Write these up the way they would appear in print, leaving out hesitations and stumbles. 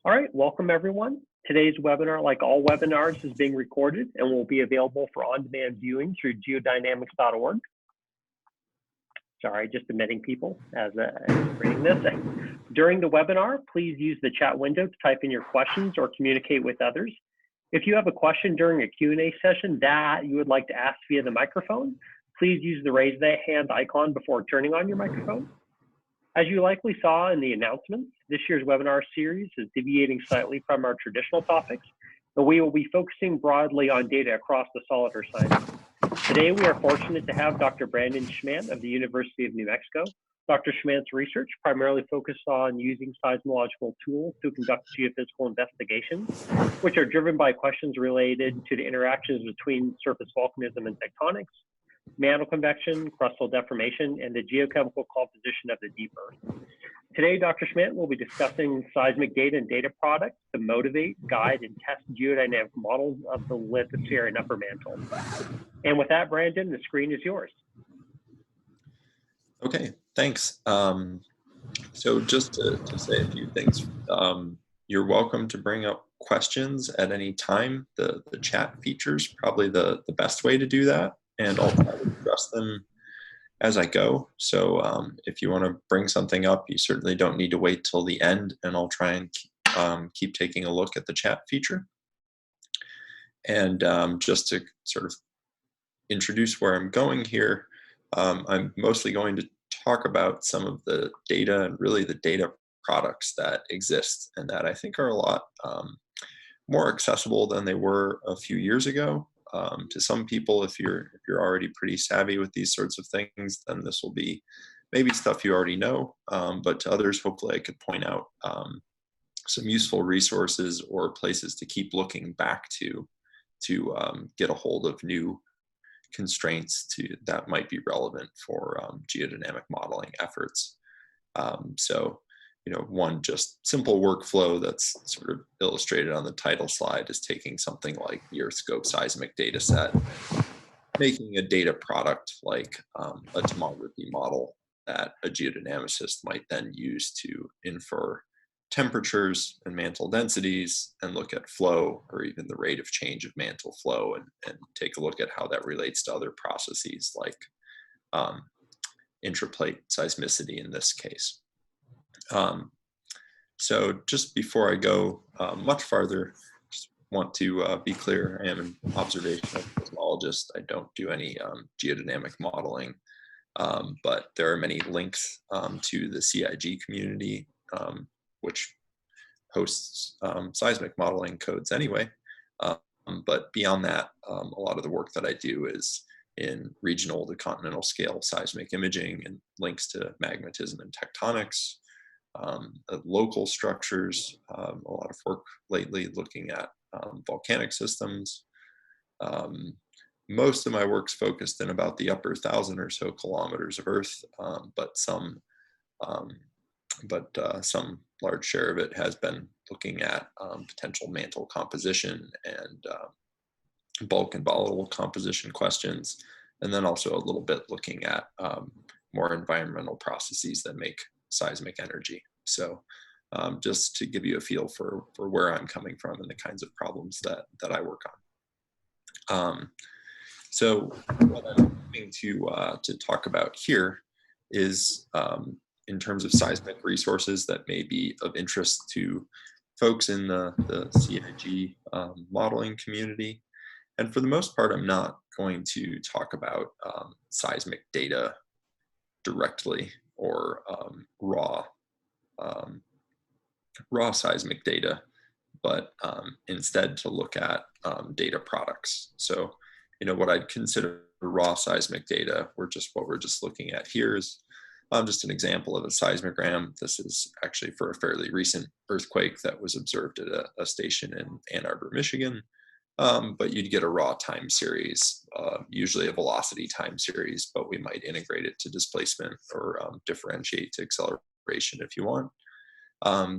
All right, welcome everyone. Today's webinar, like all webinars, is being recorded and will be available for on-demand viewing through geodynamics.org. Sorry, just admitting people as reading this. During the webinar, please use the chat window to type in your questions or communicate with others. If you have a question during a Q&A session that you would like to ask via the microphone, please use the raise the hand icon before turning on your microphone. As you likely saw in the announcements, this year's webinar series is deviating slightly from our traditional topics, but we will be focusing broadly on data across the solid earth sciences. Today, we are fortunate to have Dr. Brandon Schmandt of the University of New Mexico. Dr. Schmandt's research primarily focused on using seismological tools to conduct geophysical investigations, which are driven by questions related to the interactions between surface volcanism and tectonics, mantle convection, crustal deformation, and the geochemical composition of the deep earth. Today, Dr. Schmandt will be discussing seismic data and data products to motivate, guide, and test geodynamic models of the lithosphere and upper mantle. And with that, Brandon, the screen is yours. Okay, thanks. So just to say a few things, you're welcome to bring up questions at any time. The chat feature is probably the best way to do that, and I'll try to address them as I go. So if you want to bring something up, you certainly don't need to wait till the end, and I'll try and keep taking a look at the chat feature. And just to sort of introduce where I'm going here, I'm mostly going to talk about some of the data and really the data products that exist and that I think are a lot more accessible than they were a few years ago. To some people, if you're already pretty savvy with these sorts of things, then this will be maybe stuff you already know. But to others, hopefully I could point out some useful resources or places to keep looking back to get a hold of new constraints that might be relevant for geodynamic modeling efforts. So, one just simple workflow that's sort of illustrated on the title slide is taking something like the EarthScope seismic data set, making a data product like a tomography model that a geodynamicist might then use to infer temperatures and mantle densities and look at flow or even the rate of change of mantle flow and take a look at how that relates to other processes like intraplate seismicity in this case. So just before I go much farther, just want to be clear, I am an observational seismologist. I don't do any geodynamic modeling, but there are many links to the CIG community, which hosts seismic modeling codes anyway. But beyond that, a lot of the work that I do is in regional to continental scale seismic imaging and links to magmatism and tectonics, local structures, a lot of work lately looking at volcanic systems. Most of my work's focused in about the upper 1,000 or so kilometers of Earth, but some large share of it has been looking at potential mantle composition and bulk and volatile composition questions, and then also a little bit looking at more environmental processes that make seismic energy. So just to give you a feel for where I'm coming from and the kinds of problems that I work on. So what I'm going to talk about here is in terms of seismic resources that may be of interest to folks in the CIG modeling community. And for the most part, I'm not going to talk about seismic data directly or raw seismic data, but instead to look at data products. So, what I'd consider raw seismic data, what we're just looking at here is just an example of a seismogram. This is actually for a fairly recent earthquake that was observed at a station in Ann Arbor, Michigan. But you'd get a raw time series, usually a velocity time series, but we might integrate it to displacement or differentiate to acceleration if you want.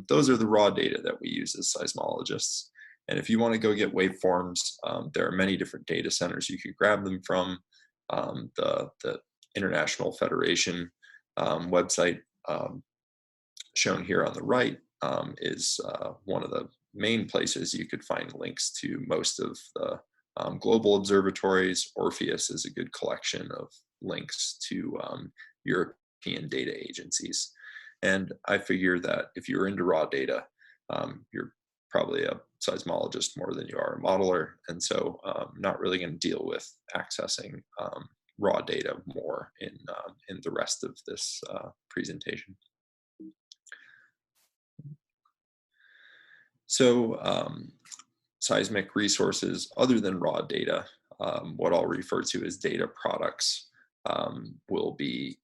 Those are the raw data that we use as seismologists. And if you want to go get waveforms, there are many different data centers you could grab them from. The International Federation website shown here on the right is one of the main places you could find links to most of the global observatories. Orpheus is a good collection of links to European data agencies. And I figure that if you're into raw data, you're probably a seismologist more than you are a modeler. And so not really going to deal with accessing raw data more in the rest of this presentation. So seismic resources other than raw data, what I'll refer to as data products, will be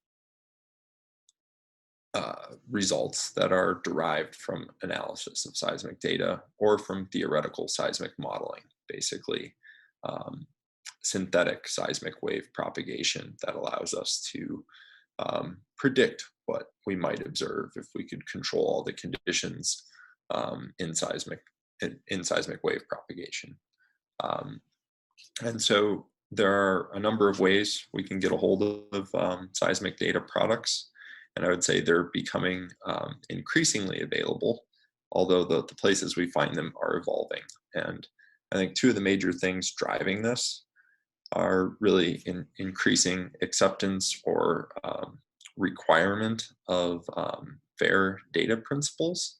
results that are derived from analysis of seismic data or from theoretical seismic modeling, basically synthetic seismic wave propagation that allows us to predict what we might observe if we could control all the conditions in seismic wave propagation. And so there are a number of ways we can get a hold of seismic data products. And I would say they're becoming increasingly available, although the places we find them are evolving. And I think two of the major things driving this are really increasing acceptance or requirement of fair data principles.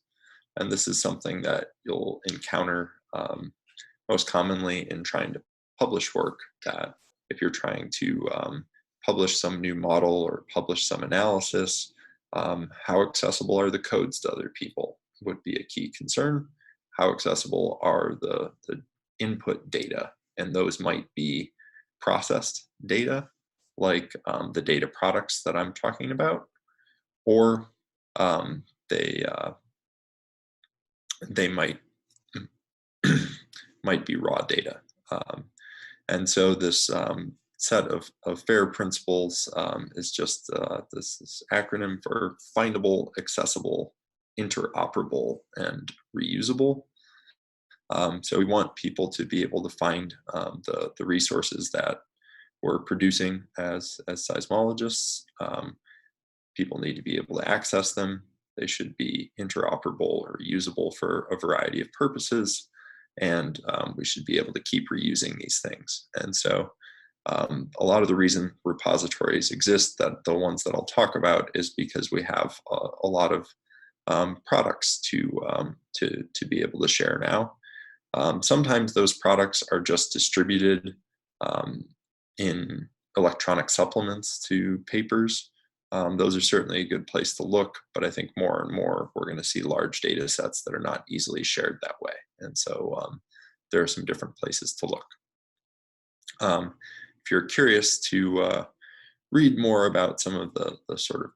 And this is something that you'll encounter most commonly in trying to publish work, that if you're trying to publish some new model or publish some analysis, how accessible are the codes to other people would be a key concern. How accessible are the input data? And those might be processed data, like the data products that I'm talking about, or they might be raw data. And so this set of FAIR principles is just this acronym for findable, accessible, interoperable, and reusable. So we want people to be able to find the resources that we're producing as seismologists. People need to be able to access them. They should be interoperable or usable for a variety of purposes. And we should be able to keep reusing these things. And so a lot of the reason repositories exist, that the ones that I'll talk about, is because we have a lot of products to be able to share now. Sometimes those products are just distributed in electronic supplements to papers. Those are certainly a good place to look, but I think more and more we're going to see large data sets that are not easily shared that way. And so there are some different places to look. If you're curious to read more about some of the sort of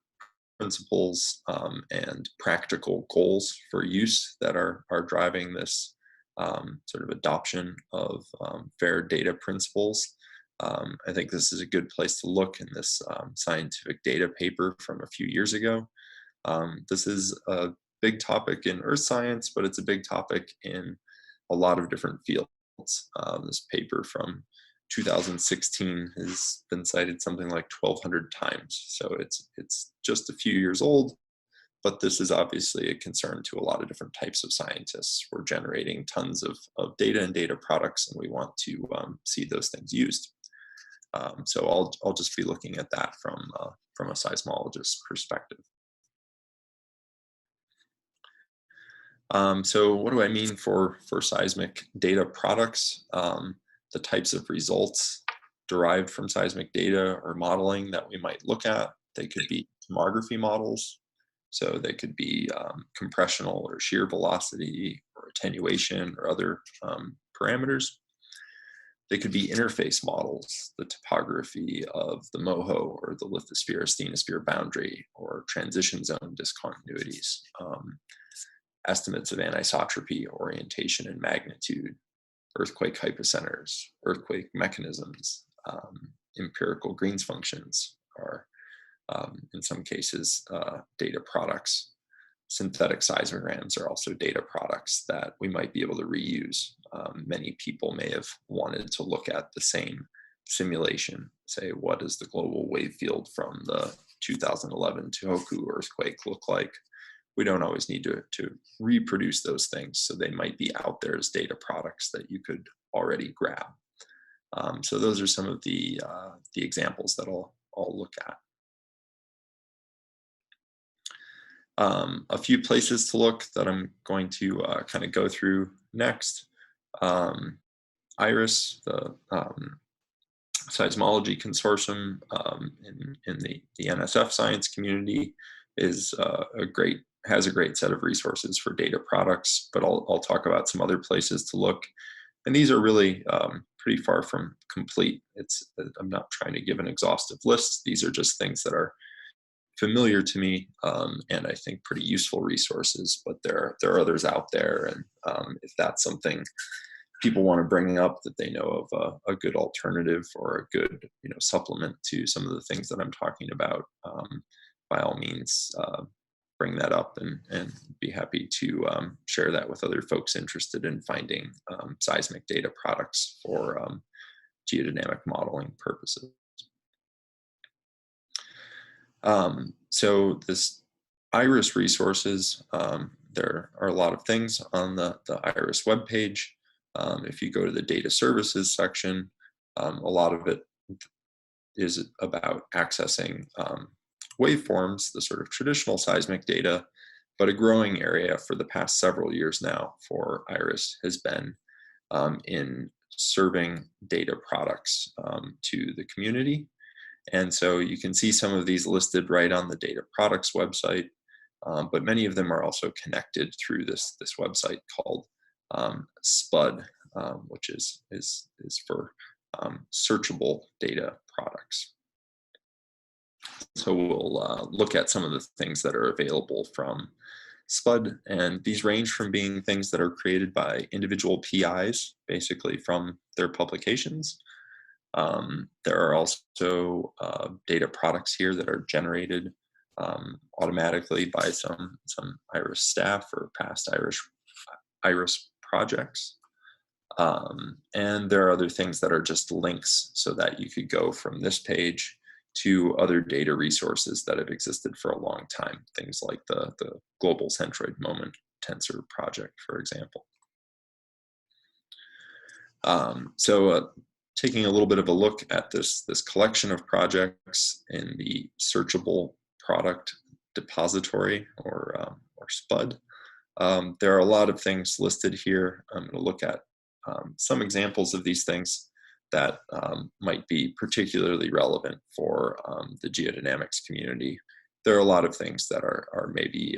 principles and practical goals for use that are driving this sort of adoption of fair data principles, I think this is a good place to look in this scientific data paper from a few years ago. This is a big topic in earth science, but it's a big topic in a lot of different fields. This paper from 2016 has been cited something like 1,200 times. So it's just a few years old, but this is obviously a concern to a lot of different types of scientists. We're generating tons of data and data products, and we want to see those things used. So I'll just be looking at that from a seismologist perspective. So what do I mean for seismic data products? The types of results derived from seismic data or modeling that we might look at. They could be tomography models. So they could be compressional or shear velocity or attenuation or other parameters. They could be interface models, the topography of the MOHO or the lithosphere asthenosphere boundary, or transition zone discontinuities, estimates of anisotropy, orientation, and magnitude, earthquake hypocenters, earthquake mechanisms, empirical Green's functions are, in some cases, data products. Synthetic seismograms are also data products that we might be able to reuse. Many people may have wanted to look at the same simulation, say, what does the global wave field from the 2011 Tohoku earthquake look like? we don't always need to reproduce those things. So they might be out there as data products that you could already grab. So those are some of the examples that I'll look at. A few places to look that I'm going to kind of go through next. IRIS, the seismology consortium in the NSF science community, has a great set of resources for data products, but I'll talk about some other places to look. And these are really pretty far from complete. I'm not trying to give an exhaustive list. These are just things that are familiar to me, and I think pretty useful resources, but there are others out there. And if that's something people want to bring up, that they know of a good alternative or a good supplement to some of the things that I'm talking about, by all means, bring that up and be happy to share that with other folks interested in finding seismic data products for geodynamic modeling purposes. So this IRIS resources, there are a lot of things on the IRIS webpage. If you go to the data services section, a lot of it is about accessing waveforms, the sort of traditional seismic data, but a growing area for the past several years now for IRIS has been in serving data products to the community. And so you can see some of these listed right on the data products website, but many of them are also connected through this website called SPUD, which is for searchable data products. So we'll look at some of the things that are available from SPUD, and these range from being things that are created by individual PIs, basically from their publications. There are also data products here that are generated automatically by some IRIS staff or past IRIS projects. And there are other things that are just links so that you could go from this page to other data resources that have existed for a long time, things like the Global Centroid Moment Tensor project, for example. So taking a little bit of a look at this collection of projects in the searchable product depository, or SPUD, there are a lot of things listed here. I'm going to look at some examples of these things that might be particularly relevant for the geodynamics community. There are a lot of things that are maybe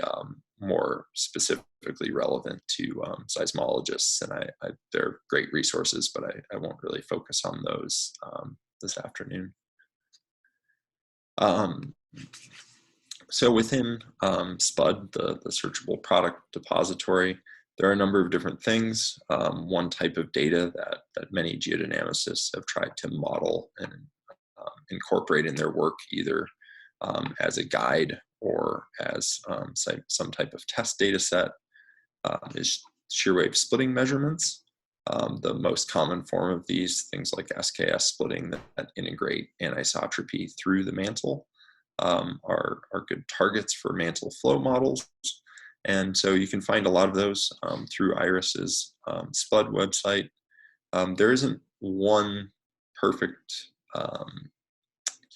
more specifically relevant to seismologists, and they're great resources, but I won't really focus on those this afternoon. So within SPUD, the searchable product depository, there are a number of different things. One type of data that many geodynamicists have tried to model and incorporate in their work, either as a guide or as some type of test data set, is shear wave splitting measurements. The most common form of these, things like SKS splitting that integrate anisotropy through the mantle, are good targets for mantle flow models. And so you can find a lot of those through IRIS's SPUD website. There isn't one perfect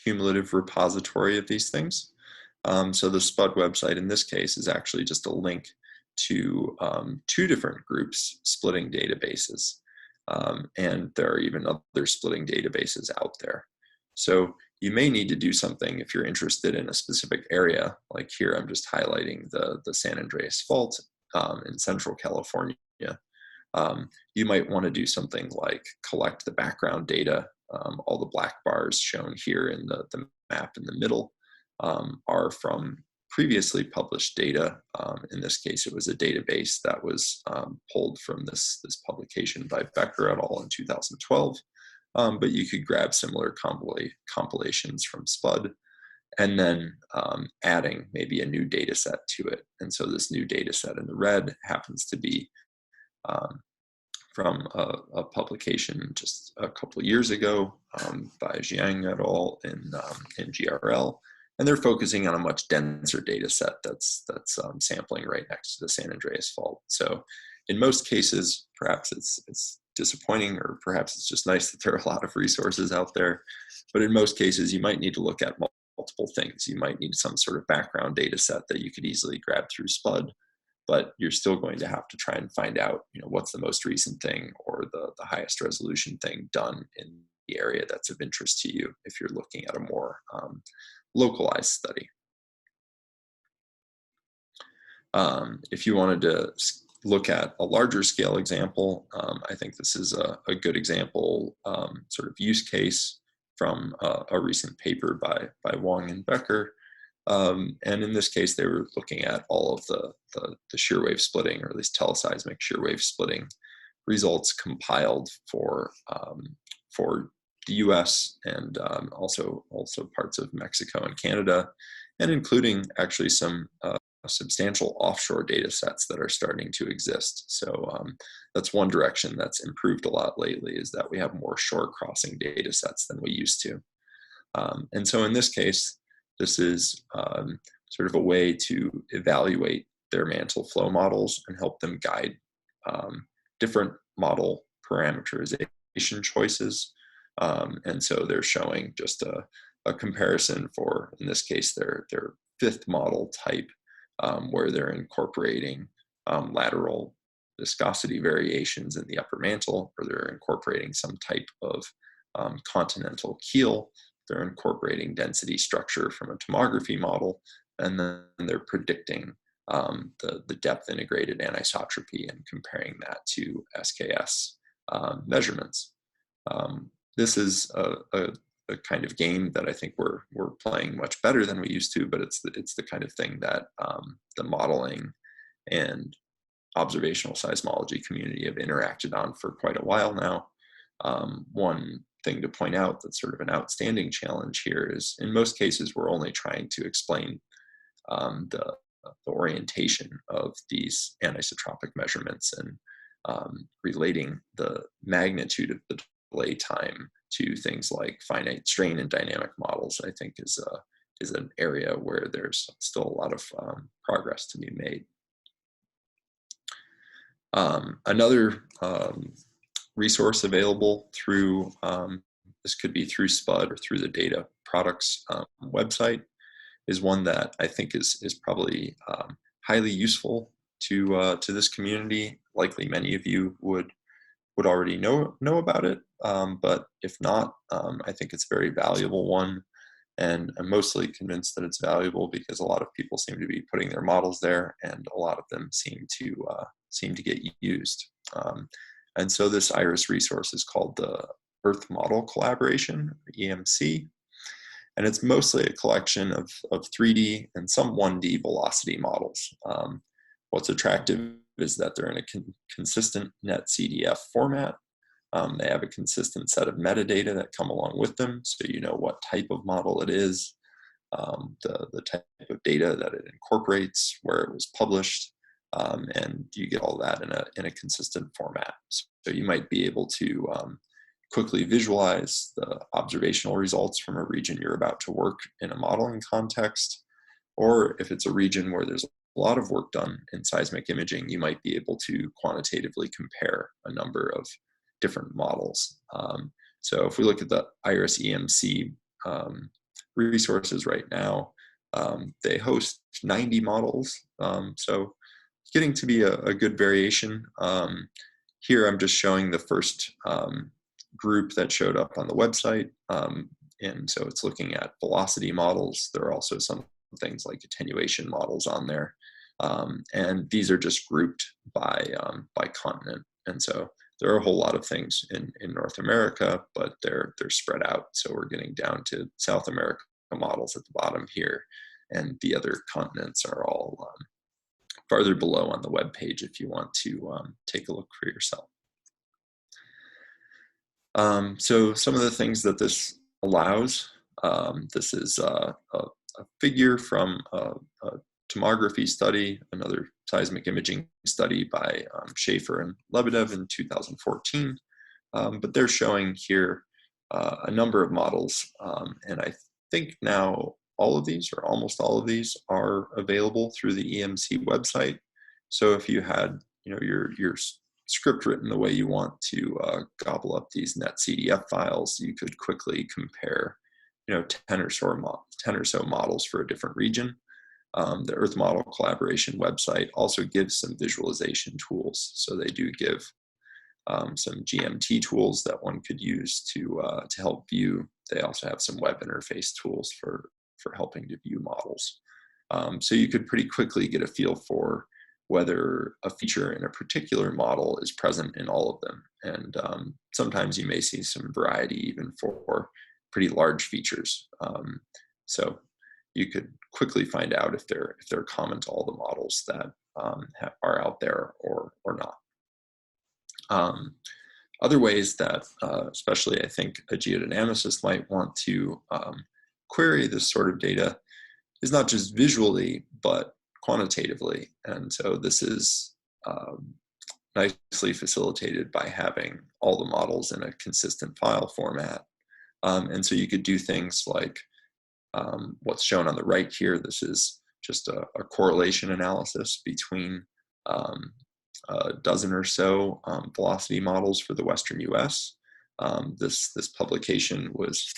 cumulative repository of these things. So the SPUD website in this case is actually just a link to two different groups splitting databases. And there are even other splitting databases out there. So you may need to do something if you're interested in a specific area. Like here, I'm just highlighting the San Andreas Fault in Central California. You might want to do something like collect the background data. All the black bars shown here in the map in the middle are from previously published data. In this case, it was a database that was pulled from this publication by Becker et al. In 2012. But you could grab similar compilations from SPUD and then adding maybe a new data set to it. And so this new data set in the red happens to be from a publication just a couple of years ago by Jiang et al. In GRL. And they're focusing on a much denser data set that's sampling right next to the San Andreas Fault. So in most cases, perhaps it's disappointing, or perhaps it's just nice that there are a lot of resources out there. But in most cases, you might need to look at multiple things. You might need some sort of background data set that you could easily grab through SPUD, but you're still going to have to try and find out, what's the most recent thing or the highest resolution thing done in the area that's of interest to you if you're looking at a more localized study. If you wanted to look at a larger scale example, I think this is a good example sort of use case from a recent paper by Wong and Becker. And in this case, they were looking at all of the shear wave splitting, or at least teleseismic shear wave splitting results compiled for the US and also parts of Mexico and Canada, and including actually some substantial offshore data sets that are starting to exist. So that's one direction that's improved a lot lately, is that we have more shore crossing data sets than we used to. And so in this case, this is sort of a way to evaluate their mantle flow models and help them guide different model parameterization choices. And so they're showing just a comparison for, in this case, their fifth model type, where they're incorporating lateral viscosity variations in the upper mantle, or they're incorporating some type of continental keel. They're incorporating density structure from a tomography model, and then they're predicting the depth integrated anisotropy and comparing that to SKS measurements. This is a kind of game that I think we're playing much better than we used to, but it's the kind of thing that the modeling and observational seismology community have interacted on for quite a while now. One thing to point out that's sort of an outstanding challenge here is, in most cases, we're only trying to explain the orientation of these anisotropic measurements and relating the magnitude of the delay time to things like finite strain and dynamic models. I think is an area where there's still a lot of progress to be made. Another resource available through, this could be through SPUD or through the data products website, is one that I think is probably highly useful to this community. Likely many of you would already know about it, but if not, I think it's a very valuable one. And I'm mostly convinced that it's valuable because a lot of people seem to be putting their models there, and a lot of them seem to get used. And so this IRIS resource is called the Earth Model Collaboration, EMC, and it's mostly a collection of 3D and some 1D velocity models. What's attractive is that they're in a consistent net CDF format. They have a consistent set of metadata that come along with them, so you know what type of model it is, the type of data that it incorporates, where it was published, and you get all that in a consistent format. So you might be able to quickly visualize the observational results from a region you're about to work in a modeling context, or if it's a region where there's a lot of work done in seismic imaging, you might be able to quantitatively compare a number of different models. So if we look at the IRIS EMC resources right now, they host 90 models. So it's getting to be a good variation. Here I'm just showing the first group that showed up on the website. And so it's looking at velocity models. There are also some things like attenuation models on there. And these are just grouped by continent. And so there are a whole lot of things in North America, but they're spread out. So we're getting down to South America models at the bottom here, and the other continents are all farther below on the web page if you want to take a look for yourself. So some of the things that this allows, this is a figure from a tomography study, another seismic imaging study by Schaefer and Lebedev in 2014. But they're showing here a number of models, and I think now all of these, or almost all of these, are available through the EMC website. So if you had, your script written the way you want to gobble up these netcdf files, you could quickly compare, 10 or so models for a different region. The Earth Model Collaboration website also gives some visualization tools. So they do give some GMT tools that one could use to help view. They also have some web interface tools for helping to view models. So you could pretty quickly get a feel for whether a feature in a particular model is present in all of them. And sometimes you may see some variety even for pretty large features. So you could quickly find out if they're common to all the models that are out there or not. Other ways that, especially I think a geodynamicist might want to query this sort of data is not just visually, but quantitatively. And so this is nicely facilitated by having all the models in a consistent file format. And so you could do things like what's shown on the right here. This is just a correlation analysis between a dozen or so velocity models for the Western US. This publication was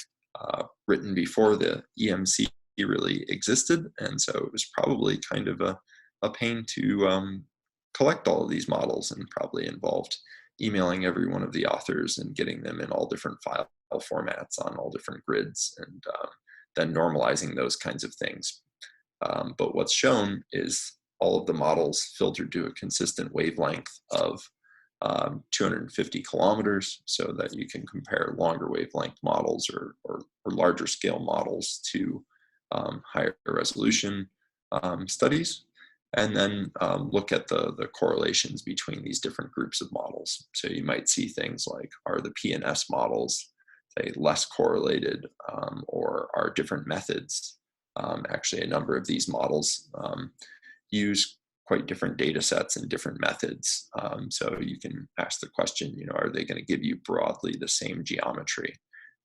written before the EMC really existed, and so it was probably kind of a pain to collect all of these models, and probably involved emailing every one of the authors and getting them in all different file formats on all different grids, and then normalizing those kinds of things. But what's shown is all of the models filtered to a consistent wavelength of 250 kilometers, so that you can compare longer wavelength models or larger scale models to higher resolution studies, and then look at the correlations between these different groups of models. So you might see things like, are the PNS models, say, less correlated, or are different methods? Actually, a number of these models use quite different data sets and different methods. So you can ask the question, are they going to give you broadly the same geometry?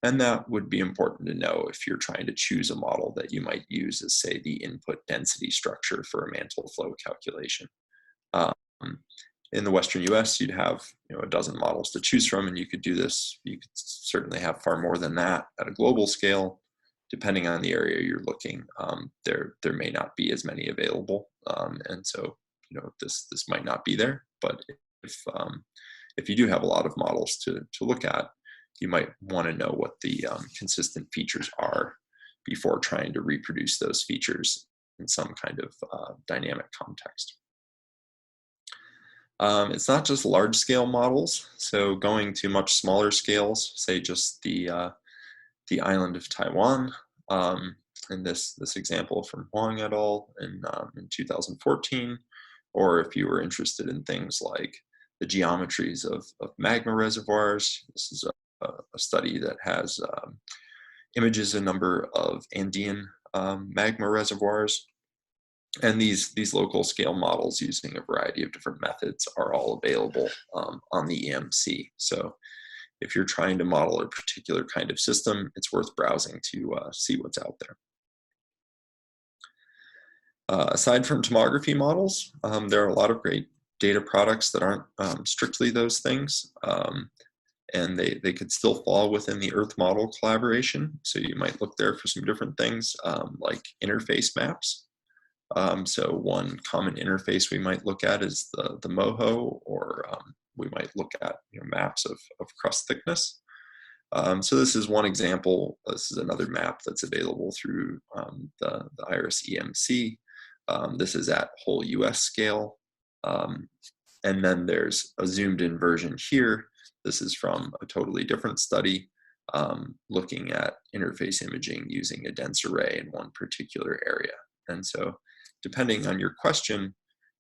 And that would be important to know if you're trying to choose a model that you might use as, say, the input density structure for a mantle flow calculation. In the Western US, you'd have a dozen models to choose from, and you could do this. You could certainly have far more than that at a global scale. Depending on the area you're looking, there may not be as many available, and so this might not be there. But if you do have a lot of models to look at, you might want to know what the consistent features are before trying to reproduce those features in some kind of dynamic context. It's not just large scale models. So going to much smaller scales, say just the island of Taiwan, in this example from Huang et al. In 2014, or if you were interested in things like the geometries of magma reservoirs, this is a study that has images a number of Andean magma reservoirs. And these local scale models using a variety of different methods are all available on the EMC. So if you're trying to model a particular kind of system, it's worth browsing to see what's out there. Aside from tomography models, there are a lot of great data products that aren't strictly those things. And they could still fall within the Earth Model Collaboration. So you might look there for some different things, like interface maps. So one common interface we might look at is the MOHO, or we might look at maps of crust thickness. So this is one example. This is another map that's available through the IRIS EMC. This is at whole US scale. And then there's a zoomed in version here. This is from a totally different study, looking at interface imaging using a dense array in one particular area. And so depending on your question,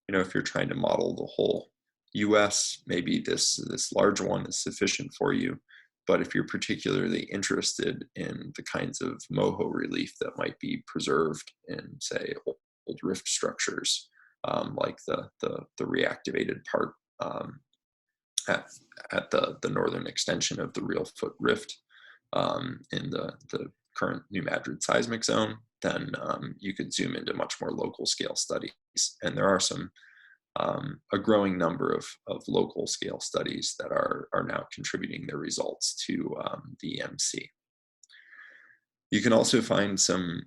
if you're trying to model the whole US, maybe this large one is sufficient for you. But if you're particularly interested in the kinds of MOHO relief that might be preserved in, say, old rift structures, like the reactivated part at the northern extension of the Real Foot Rift in the current New Madrid seismic zone, then you could zoom into much more local scale studies. And there are some a growing number of local scale studies that are now contributing their results to the EMC. You can also find some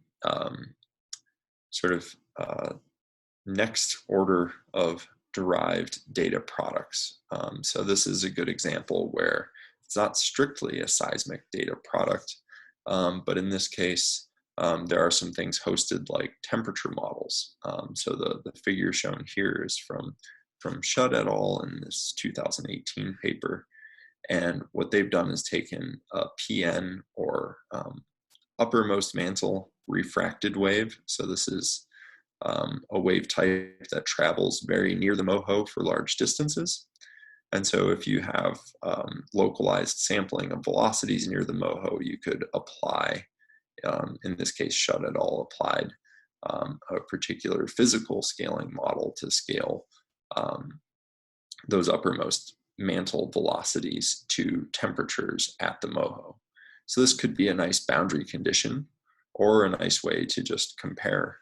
sort of next order of derived data products. So this is a good example where it's not strictly a seismic data product, but in this case, there are some things hosted like temperature models. So the figure shown here is from Schmandt et al. In this 2018 paper. And what they've done is taken a PN, or uppermost mantle refracted wave. So this is a wave type that travels very near the MOHO for large distances. And so if you have localized sampling of velocities near the MOHO, you could apply, in this case, Schmandt et al. Applied a particular physical scaling model to scale those uppermost mantle velocities to temperatures at the MOHO. So this could be a nice boundary condition, or a nice way to just compare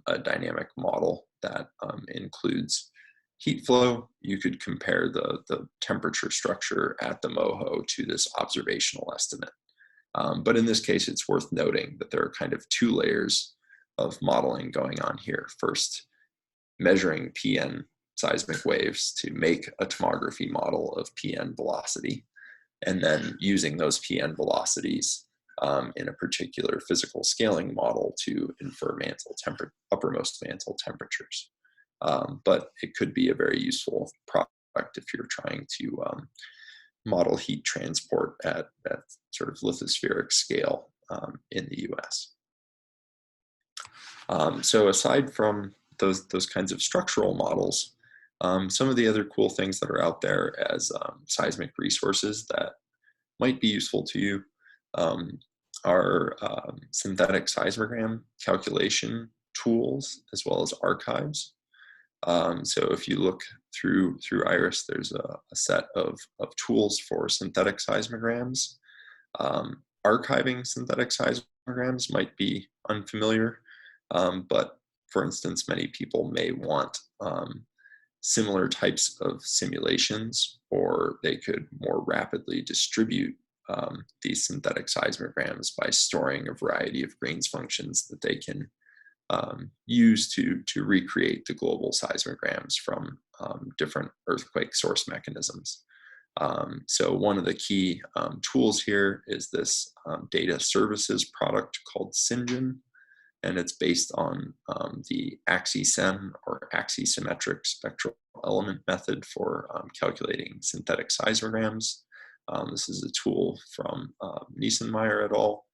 a dynamic model that includes heat flow. You could compare the temperature structure at the MOHO to this observational estimate. But in this case, it's worth noting that there are kind of two layers of modeling going on here. First, measuring PN seismic waves to make a tomography model of PN velocity, and then using those PN velocities in a particular physical scaling model to infer uppermost mantle temperatures. But it could be a very useful product if you're trying to model heat transport at sort of lithospheric scale in the US. So aside from those kinds of structural models, some of the other cool things that are out there as seismic resources that might be useful to you are synthetic seismogram calculation tools, as well as archives. So if you look through IRIS, there's a set of tools for synthetic seismograms. Archiving synthetic seismograms might be unfamiliar, but for instance, many people may want similar types of simulations, or they could more rapidly distribute these synthetic seismograms by storing a variety of Green's functions that they can use to recreate the global seismograms from different earthquake source mechanisms. So one of the key tools here is this data services product called Syngen, and it's based on the AXISEM, or axisymmetric spectral element method for calculating synthetic seismograms. This is a tool from Niesenmeyer et al.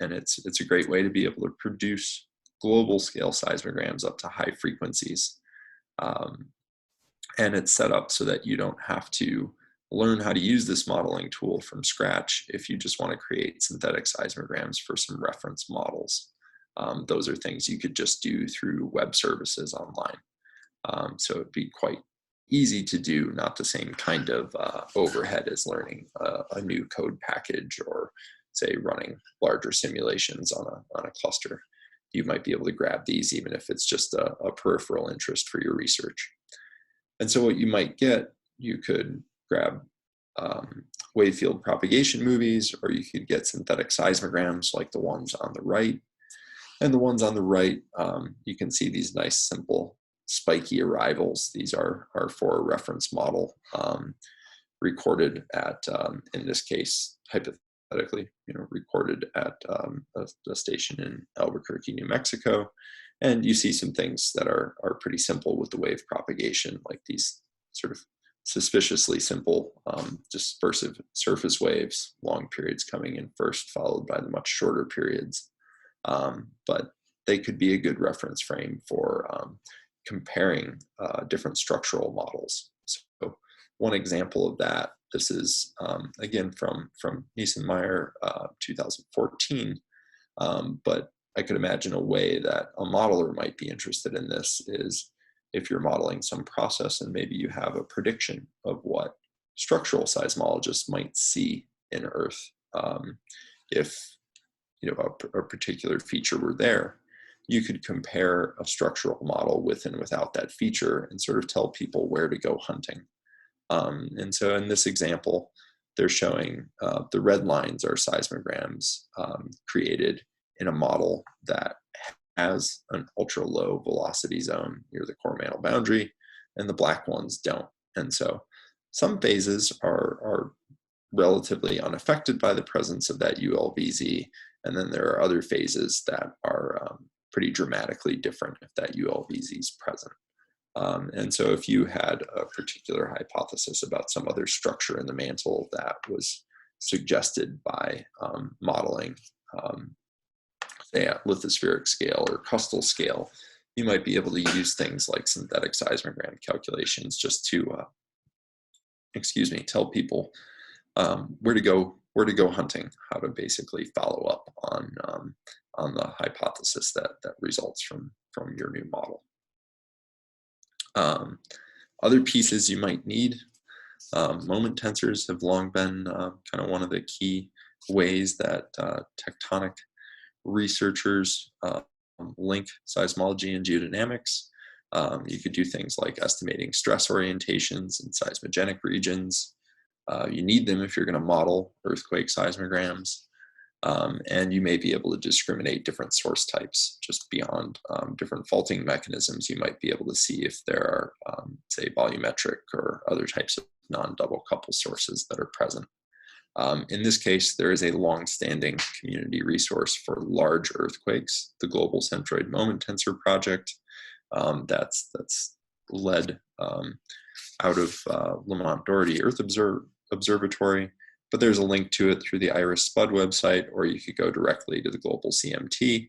And it's a great way to be able to produce global scale seismograms up to high frequencies. And it's set up so that you don't have to learn how to use this modeling tool from scratch if you just want to create synthetic seismograms for some reference models. Those are things you could just do through web services online. So it'd be quite easy to do, not the same kind of overhead as learning a new code package, or say running larger simulations on a cluster. You might be able to grab these even if it's just a peripheral interest for your research. And so what you might get, you could grab wave field propagation movies, or you could get synthetic seismograms like the ones on the right. And the ones on the right, you can see these nice, simple, spiky arrivals. These are for a reference model recorded at, in this case, hypothetically, recorded at a station in Albuquerque, New Mexico. And you see some things that are pretty simple with the wave propagation, like these sort of suspiciously simple dispersive surface waves, long periods coming in first, followed by the much shorter periods. But they could be a good reference frame for comparing different structural models. So one example of that, this is again from Niesenmeyer 2014, but I could imagine a way that a modeler might be interested in this is if you're modeling some process and maybe you have a prediction of what structural seismologists might see in Earth. If a particular feature were there, you could compare a structural model with and without that feature and sort of tell people where to go hunting. And so in this example, they're showing the red lines are seismograms created in a model that has an ultra low velocity zone near the core mantle boundary, and the black ones don't. And so some phases are relatively unaffected by the presence of that ULVZ, and then there are other phases that are pretty dramatically different if that ULVZ is present. And so if you had a particular hypothesis about some other structure in the mantle that was suggested by modeling, say at lithospheric scale or crustal scale, you might be able to use things like synthetic seismogram calculations just to, tell people where to go hunting, how to basically follow up on the hypothesis that results from your new model. Other pieces you might need, moment tensors have long been kind of one of the key ways that tectonic researchers link seismology and geodynamics. You could do things like estimating stress orientations in seismogenic regions. You need them if you're going to model earthquake seismograms. And you may be able to discriminate different source types just beyond different faulting mechanisms. You might be able to see if there are, say, volumetric or other types of non-double couple sources that are present. In this case, there is a long-standing community resource for large earthquakes, the Global Centroid Moment Tensor Project, that's led out of Lamont Doherty Earth Observatory. But there's a link to it through the Iris Spud website, or you could go directly to the Global CMT.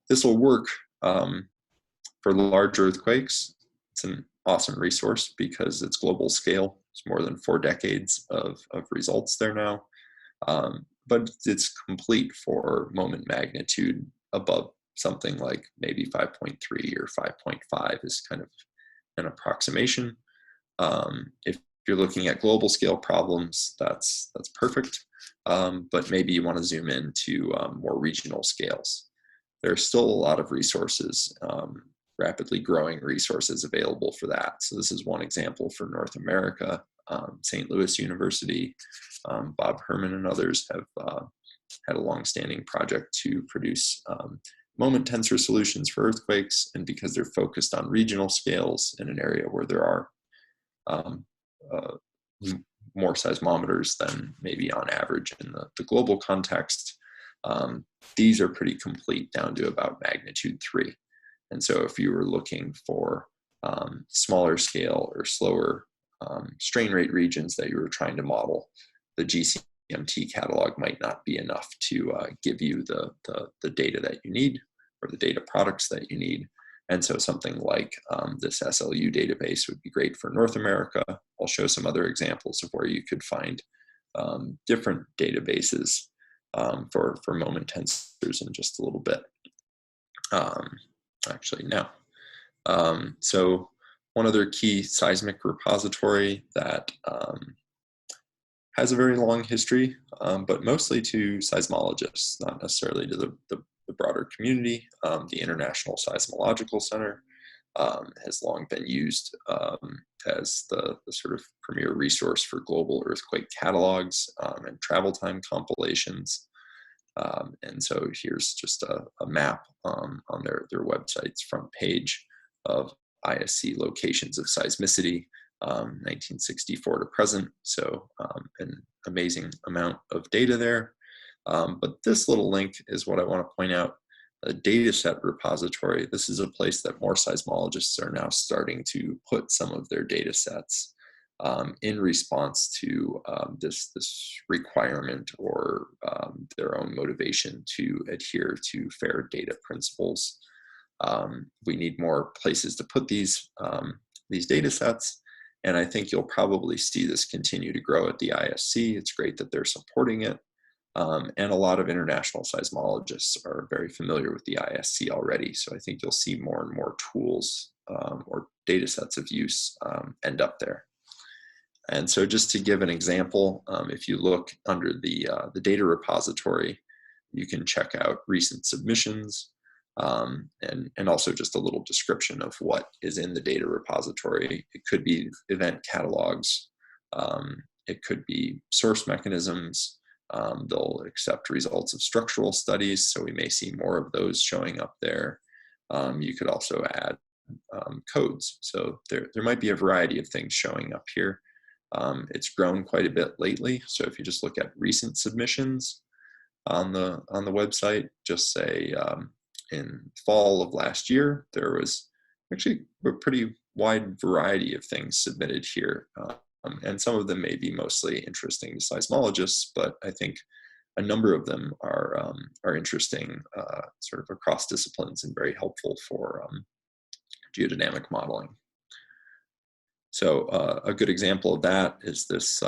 This will work for large earthquakes. It's an awesome resource because it's global scale. It's more than 4 decades of results there now. But it's complete for moment magnitude above something like maybe 5.3 or 5.5 is kind of an approximation. If you're looking at global scale problems, that's perfect, but maybe you want to zoom into more regional scales. There's still a lot of resources, rapidly growing resources available for that. So this is one example for North America. St. Louis University, Bob Herman and others have had a long-standing project to produce moment tensor solutions for earthquakes, and because they're focused on regional scales in an area where there are more seismometers than maybe on average in the global context, these are pretty complete down to about magnitude 3. And so if you were looking for smaller scale or slower strain rate regions that you were trying to model, the GCMT catalog might not be enough to give you the data that you need or the data products that you need. And so something like this SLU database would be great for North America. I'll show some other examples of where you could find different databases for moment tensors in just a little bit. So one other key seismic repository that has a very long history, but mostly to seismologists, not necessarily to the broader community. The International Seismological Center has long been used as the sort of premier resource for global earthquake catalogs and travel time compilations. And so here's just a map on their website's front page of ISC locations of seismicity, 1964 to present. So an amazing amount of data there. But this little link is what I want to point out, a dataset repository. This is a place that more seismologists are now starting to put some of their data sets in response to this requirement or their own motivation to adhere to fair data principles. We need more places to put these data sets, and I think you'll probably see this continue to grow at the ISC. It's great that they're supporting it. And a lot of international seismologists are very familiar with the ISC already. So I think you'll see more and more tools or data sets of use end up there. And so just to give an example, if you look under the data repository, You can check out recent submissions, and also just a little description of what is in the data repository. It could be event catalogs. It could be source mechanisms. They'll accept results of structural studies, so we may see more of those showing up there. You could also add codes. So there might be a variety of things showing up here. It's grown quite a bit lately. So if you just look at recent submissions on the website, just say in fall of last year, there was actually a pretty wide variety of things submitted here. And some of them may be mostly interesting to seismologists, but I think a number of them are interesting sort of across disciplines and very helpful for geodynamic modeling. So a good example of that is this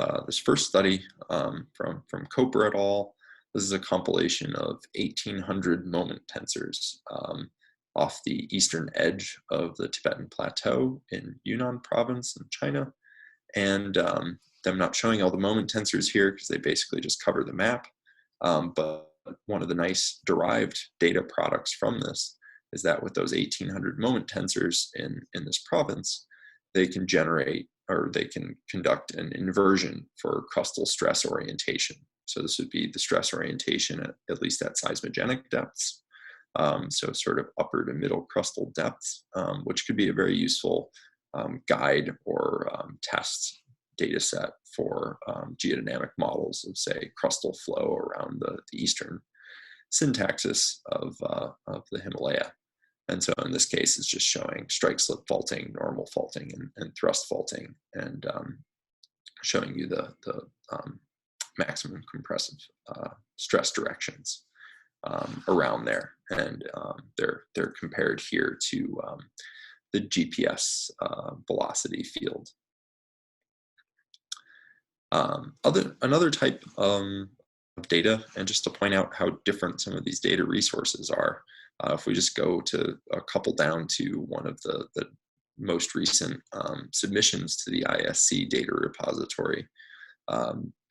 first study from Koper et al. This is a compilation of 1,800 moment tensors off the eastern edge of the Tibetan Plateau in Yunnan province in China. And I'm not showing all the moment tensors here because they basically just cover the map. But one of the nice derived data products from this is that with those 1,800 moment tensors in this province, they can generate, or they can conduct an inversion for crustal stress orientation. So this would be the stress orientation at least at seismogenic depths. So sort of upper to middle crustal depths, which could be a very useful guide or test data set for geodynamic models of, say, crustal flow around the eastern syntaxis of the Himalaya. And so in this case, it's just showing strike slip faulting, normal faulting, and thrust faulting, and showing you the maximum compressive stress directions around there. And they're compared here to the GPS velocity field. Another type of data, and just to point out how different some of these data resources are, if we just go to a couple down to one of the most recent submissions to the ISC data repository,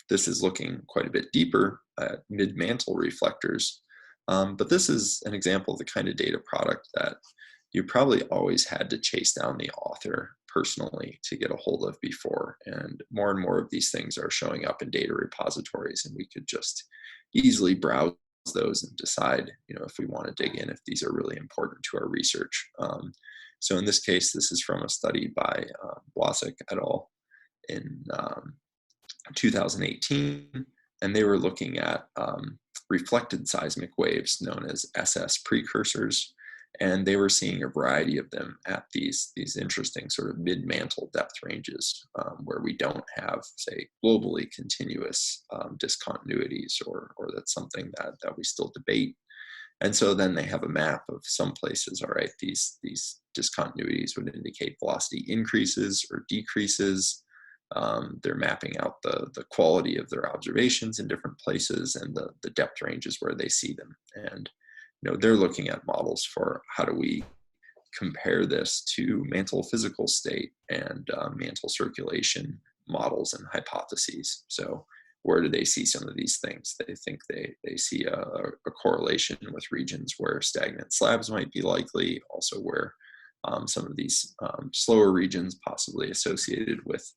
this is looking quite a bit deeper at mid-mantle reflectors. But this is an example of the kind of data product that you probably always had to chase down the author personally to get a hold of before. And more of these things are showing up in data repositories, and we could just easily browse those and decide, if we want to dig in, if these are really important to our research. So in this case, this is from a study by Blasek et al. In 2018, and they were looking at reflected seismic waves known as SS precursors, and they were seeing a variety of them at these interesting sort of mid-mantle depth ranges where we don't have, say, globally continuous discontinuities, or that's something that we still debate. And so then they have a map of some places, all right, these discontinuities would indicate velocity increases or decreases. They're mapping out the quality of their observations in different places and the depth ranges where they see them. And they're looking at models for how do we compare this to mantle physical state and mantle circulation models and hypotheses. So where do they see some of these things? They think they see a correlation with regions where stagnant slabs might be likely, also where some of these slower regions possibly associated with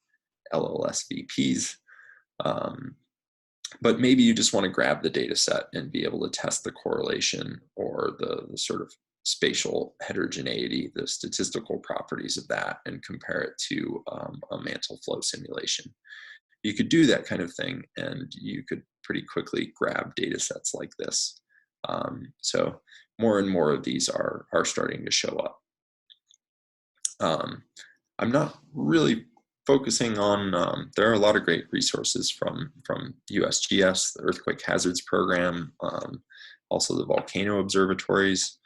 LLSVPs. But maybe you just want to grab the data set and be able to test the correlation or the sort of spatial heterogeneity, the statistical properties of that, and compare it to a mantle flow simulation. You could do that kind of thing, and you could pretty quickly grab data sets like this. So more and more of these are starting to show up. I'm not really focusing on, there are a lot of great resources from USGS, the Earthquake Hazards Program, also the volcano observatories.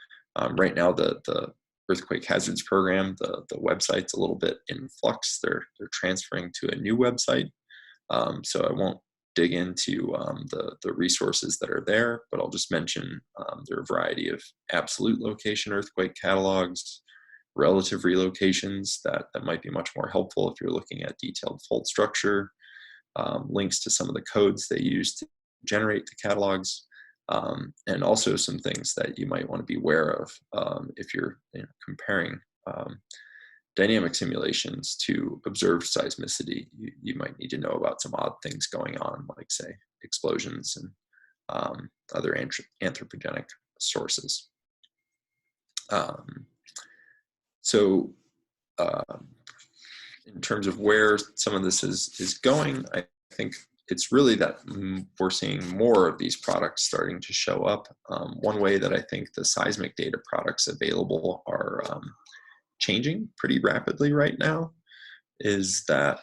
Right now, the Earthquake Hazards Program, the website's a little bit in flux. They're transferring to a new website. So I won't dig into the resources that are there, but I'll just mention there are a variety of absolute location earthquake catalogs, relative relocations that might be much more helpful if you're looking at detailed fault structure, links to some of the codes they use to generate the catalogs, and also some things that you might want to be aware of if you're comparing dynamic simulations to observed seismicity. You might need to know about some odd things going on, like say explosions and other anthropogenic sources. So in terms of where some of this is going, I think it's really that we're seeing more of these products starting to show up. One way that I think the seismic data products available are changing pretty rapidly right now is that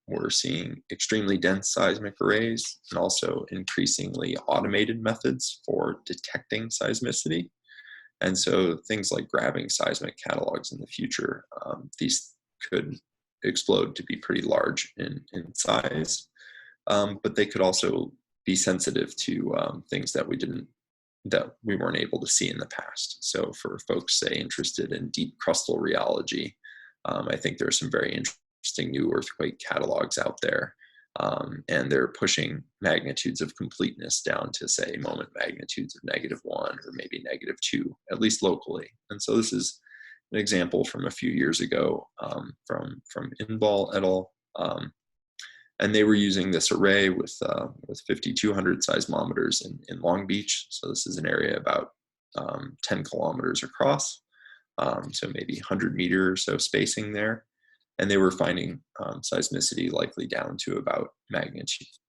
we're seeing extremely dense seismic arrays and also increasingly automated methods for detecting seismicity. And so things like grabbing seismic catalogs in the future, these could explode to be pretty large in size, but they could also be sensitive to things that we weren't able to see in the past. So for folks, say, interested in deep crustal rheology, I think there are some very interesting new earthquake catalogs out there, and they're pushing magnitudes of completeness down to, say, moment magnitudes of -1 or maybe -2, at least locally. And so this is an example from a few years ago from Inbal et al. And they were using this array with 5,200 seismometers in Long Beach. So this is an area about 10 kilometers across, so maybe 100 meter or so spacing there. And they were finding seismicity likely down to about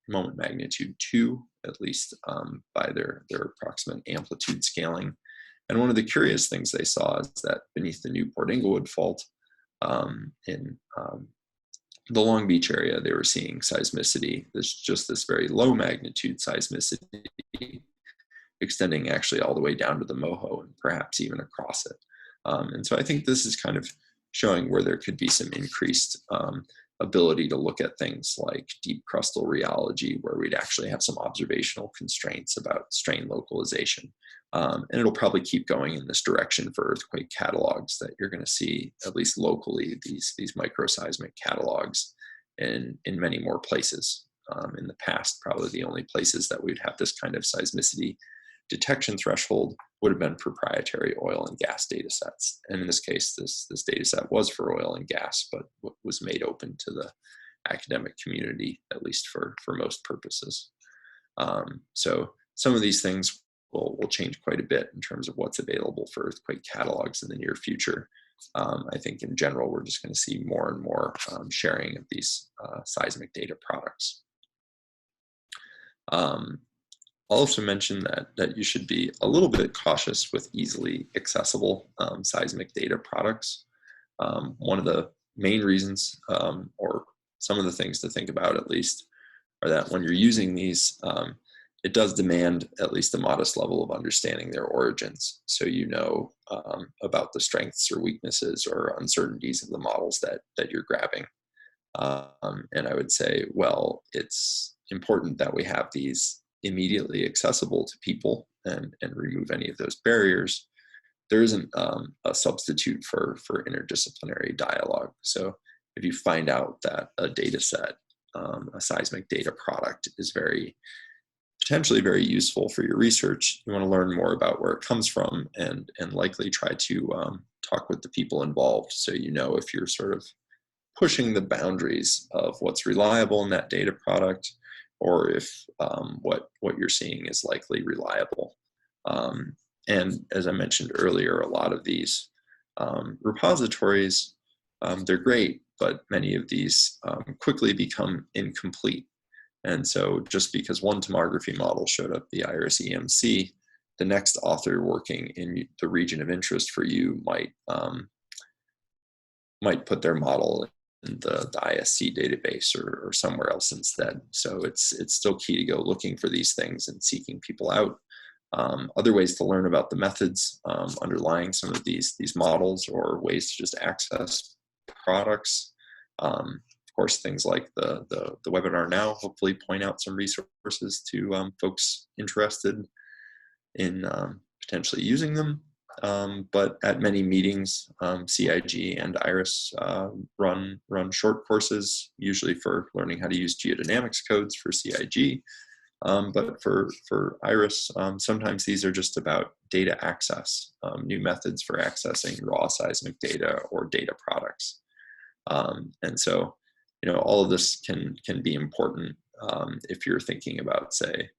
moment magnitude 2, at least by their approximate amplitude scaling. And one of the curious things they saw is that beneath the Newport Inglewood fault in the Long Beach area, they were seeing seismicity. There's just this very low magnitude seismicity extending actually all the way down to the Moho and perhaps even across it. And so I think this is kind of showing where there could be some increased ability to look at things like deep crustal rheology, where we'd actually have some observational constraints about strain localization. And it'll probably keep going in this direction for earthquake catalogs, that you're going to see, at least locally, these microseismic catalogs in many more places. In the past, probably the only places that we'd have this kind of seismicity detection threshold would have been proprietary oil and gas data sets. And in this case, this data set was for oil and gas, but was made open to the academic community, at least for most purposes. So some of these things will change quite a bit in terms of what's available for earthquake catalogs in the near future. I think in general, we're just going to see more and more sharing of these seismic data products. I'll also mention that you should be a little bit cautious with easily accessible seismic data products. One of the main reasons, or some of the things to think about at least, are that when you're using these, it does demand at least a modest level of understanding their origins. So you know about the strengths or weaknesses or uncertainties of the models that you're grabbing. And I would say, well, it's important that we have these immediately accessible to people and remove any of those barriers. There isn't a substitute for interdisciplinary dialogue. So if you find out that a data set, a seismic data product, is potentially very useful for your research, you want to learn more about where it comes from and likely try to talk with the people involved, so you know if you're sort of pushing the boundaries of what's reliable in that data product, or if what you're seeing is likely reliable. And as I mentioned earlier, a lot of these repositories, they're great, but many of these quickly become incomplete. And so just because one tomography model showed up the IRIS EMC, the next author working in the region of interest for you might put their model in the ISC database or somewhere else instead. So it's still key to go looking for these things and seeking people out. Other ways to learn about the methods underlying some of these models, or ways to just access products. Of course, things like the webinar now hopefully point out some resources to folks interested in potentially using them. But at many meetings, CIG and IRIS run short courses, usually for learning how to use geodynamics codes for CIG, But for IRIS, sometimes these are just about data access, new methods for accessing raw seismic data or data products. And so, all of this can be important if you're thinking about, say,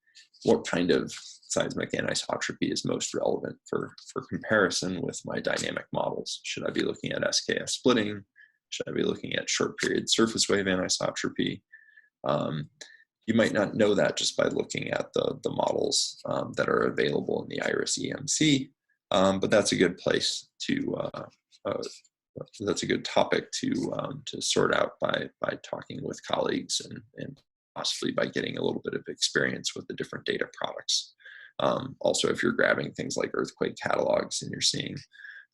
what kind of seismic anisotropy is most relevant for comparison with my dynamic models. Should I be looking at SKS splitting? Should I be looking at short period surface wave anisotropy? You might not know that just by looking at the models that are available in the IRIS EMC, but that's a good place to, that's a good topic to sort out by talking with colleagues and possibly by getting a little bit of experience with the different data products. Also, if you're grabbing things like earthquake catalogs and you're seeing,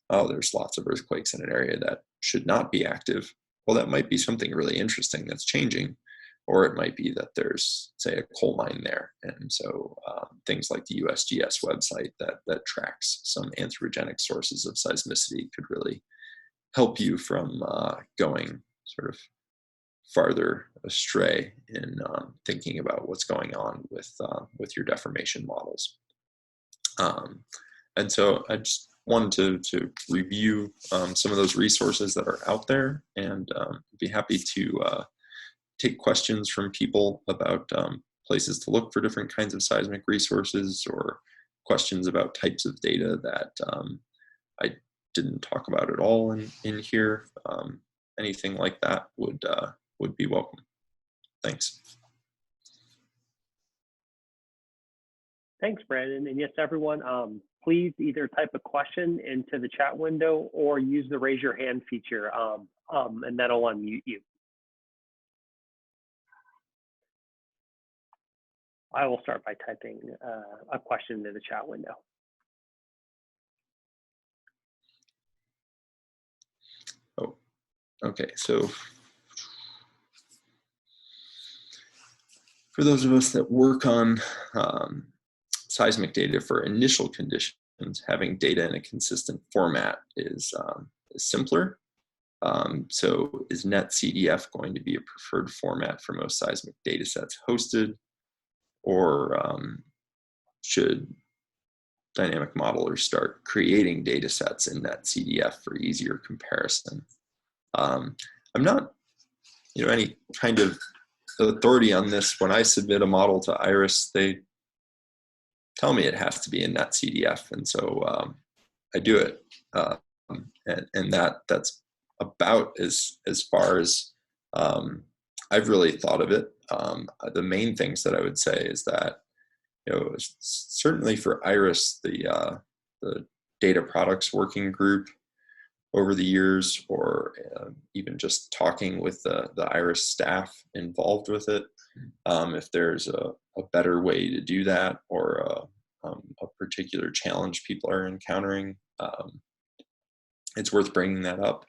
oh, there's lots of earthquakes in an area that should not be active, well, that might be something really interesting that's changing. Or it might be that there's, say, a coal mine there. And so things like the USGS website that tracks some anthropogenic sources of seismicity could really help you from going sort of farther astray in thinking about what's going on with your deformation models. And so I just wanted to review some of those resources that are out there, and be happy to take questions from people about places to look for different kinds of seismic resources, or questions about types of data that I didn't talk about at all in here. Anything like that would be welcome. Thanks. Thanks, Brandon. And yes, everyone, please either type a question into the chat window or use the raise your hand feature, and that'll unmute you. I will start by typing a question into the chat window. Oh, okay. So for those of us that work on seismic data for initial conditions, having data in a consistent format is simpler. So is NetCDF going to be a preferred format for most seismic data sets hosted? Or should dynamic modelers start creating data sets in NetCDF for easier comparison? I'm not, any kind of authority on this. When I submit a model to IRIS, they tell me it has to be in NetCDF, and so I do it, and that's about as far as I've really thought of it. The main things that I would say is that, certainly for IRIS, the data products working group over the years, or even just talking with the IRIS staff involved with it, if there's a better way to do that, or a particular challenge people are encountering, it's worth bringing that up.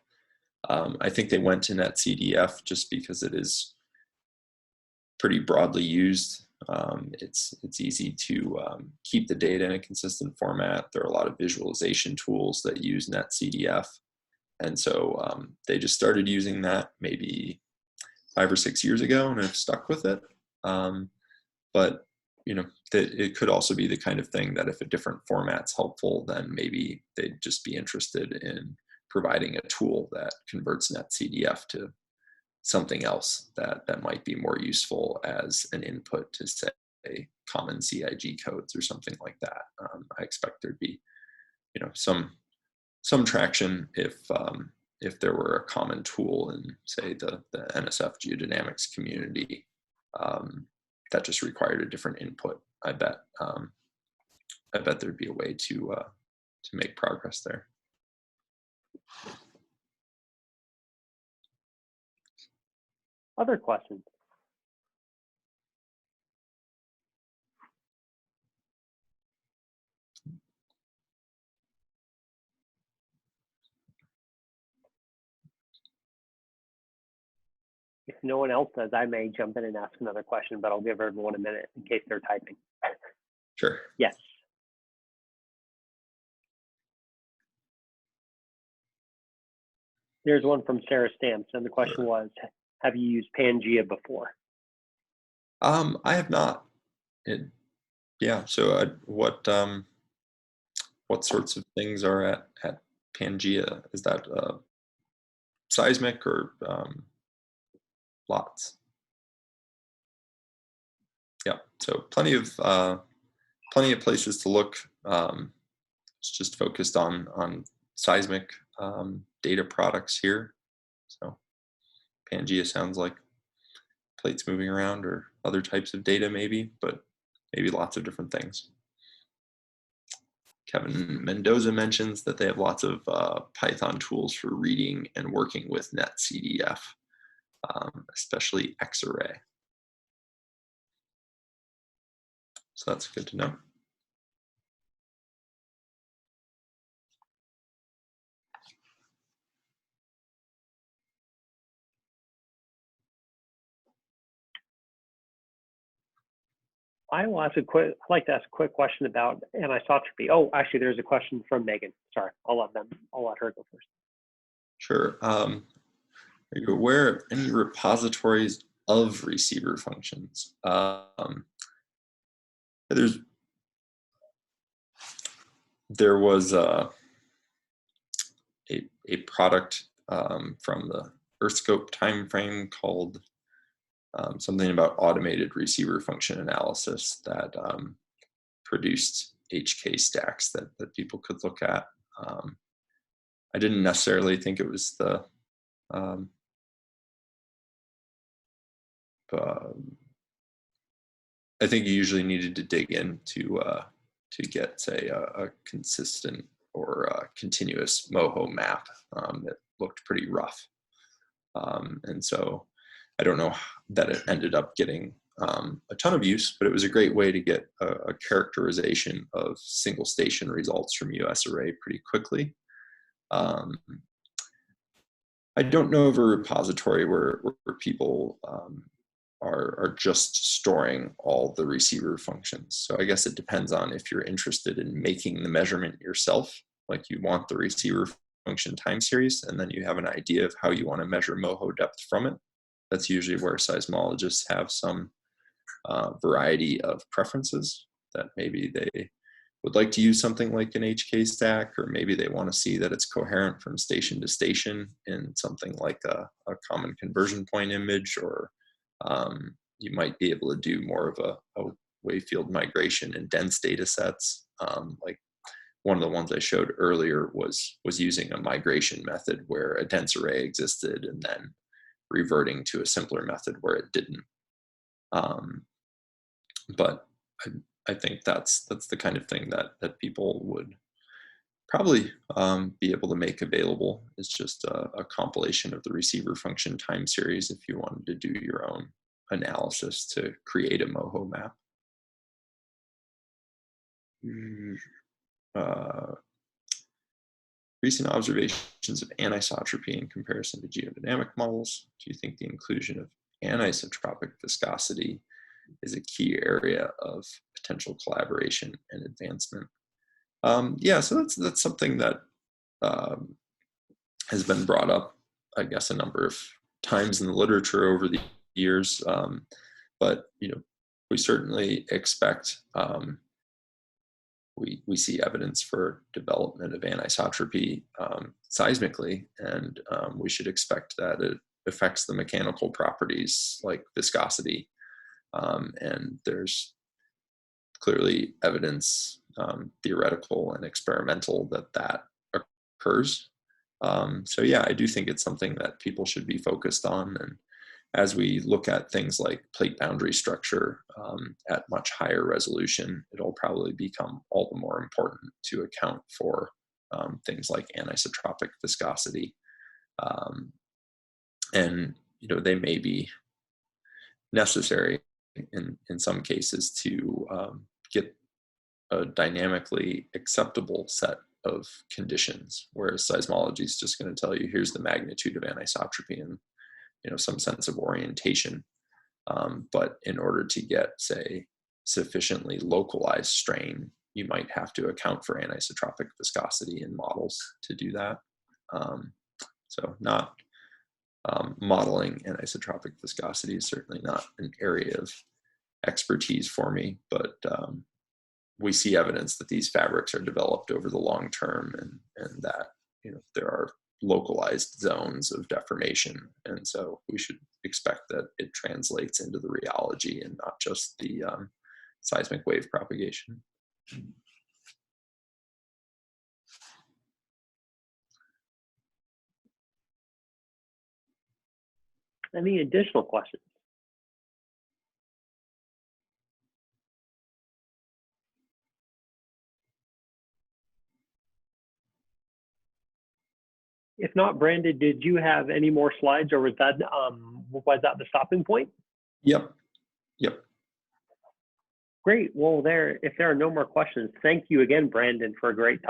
I think they went to NetCDF just because it is pretty broadly used. It's easy to keep the data in a consistent format. There are a lot of visualization tools that use NetCDF. And so they just started using that maybe 5 or 6 years ago and have stuck with it. But it could also be the kind of thing that if a different format's helpful, then maybe they'd just be interested in providing a tool that converts NetCDF to something else that might be more useful as an input to, say, common CIG codes or something like that. I expect there'd be, some traction if there were a common tool in, say, the NSF geodynamics community that just required a different input. I bet there'd be a way to make progress there. Other questions? If no one else does, I may jump in and ask another question, but I'll give everyone a minute in case they're typing. Sure. Yes. There's one from Sarah Stamps, and the question was, have you used Pangea before? I have not. Yeah. So what sorts of things are at Pangea? Is that seismic or lots? Yeah. So plenty of places to look. It's just focused on seismic data products here. So Pangea sounds like plates moving around or other types of data maybe, but maybe lots of different things. Kevin Mendoza mentions that they have lots of Python tools for reading and working with NetCDF, especially Xarray. So that's good to know. I will ask I'd like to ask a quick question about anisotropy. Oh, actually, there's a question from Megan. Sorry, I'll let her go first. Sure. Are you aware of any repositories of receiver functions? There was a product from the EarthScope timeframe called something about automated receiver function analysis that produced HK stacks that people could look at. I didn't necessarily think it was the I think you usually needed to dig in to get, say, a consistent or a continuous MOHO map that looked pretty rough. And so I don't know that it ended up getting a ton of use, but it was a great way to get a characterization of single station results from US array pretty quickly. I don't know of a repository where people are just storing all the receiver functions. So I guess it depends on if you're interested in making the measurement yourself, like you want the receiver function time series, and then you have an idea of how you want to measure MOHO depth from it. That's usually where seismologists have some variety of preferences, that maybe they would like to use something like an HK stack, or maybe they want to see that it's coherent from station to station in something like a common conversion point image, or you might be able to do more of a wave field migration in dense data sets. Like one of the ones I showed earlier was using a migration method where a dense array existed and then reverting to a simpler method where it didn't. But I think that's the kind of thing that people would probably be able to make available. It's just a compilation of the receiver function time series if you wanted to do your own analysis to create a MOHO map. Recent observations of anisotropy in comparison to geodynamic models. Do you think the inclusion of anisotropic viscosity is a key area of potential collaboration and advancement? Yeah, so that's something that has been brought up, I guess, a number of times in the literature over the years. But we certainly expect we see evidence for development of anisotropy seismically, and we should expect that it affects the mechanical properties like viscosity. And there's clearly evidence, theoretical and experimental, that occurs. So yeah, I do think it's something that people should be focused on. And as we look at things like plate boundary structure at much higher resolution, it'll probably become all the more important to account for things like anisotropic viscosity. And they may be necessary in some cases to get a dynamically acceptable set of conditions, whereas seismology is just going to tell you here's the magnitude of anisotropy and some sense of orientation. But in order to get, say, sufficiently localized strain, you might have to account for anisotropic viscosity in models to do that. So not modeling anisotropic viscosity is certainly not an area of expertise for me, but we see evidence that these fabrics are developed over the long term, and that there are localized zones of deformation, and so we should expect that it translates into the rheology and not just the seismic wave propagation. Any additional questions? If not, Brandon, did you have any more slides, or was that the stopping point? Yep. Great. Well, if there are no more questions, thank you again, Brandon, for a great talk.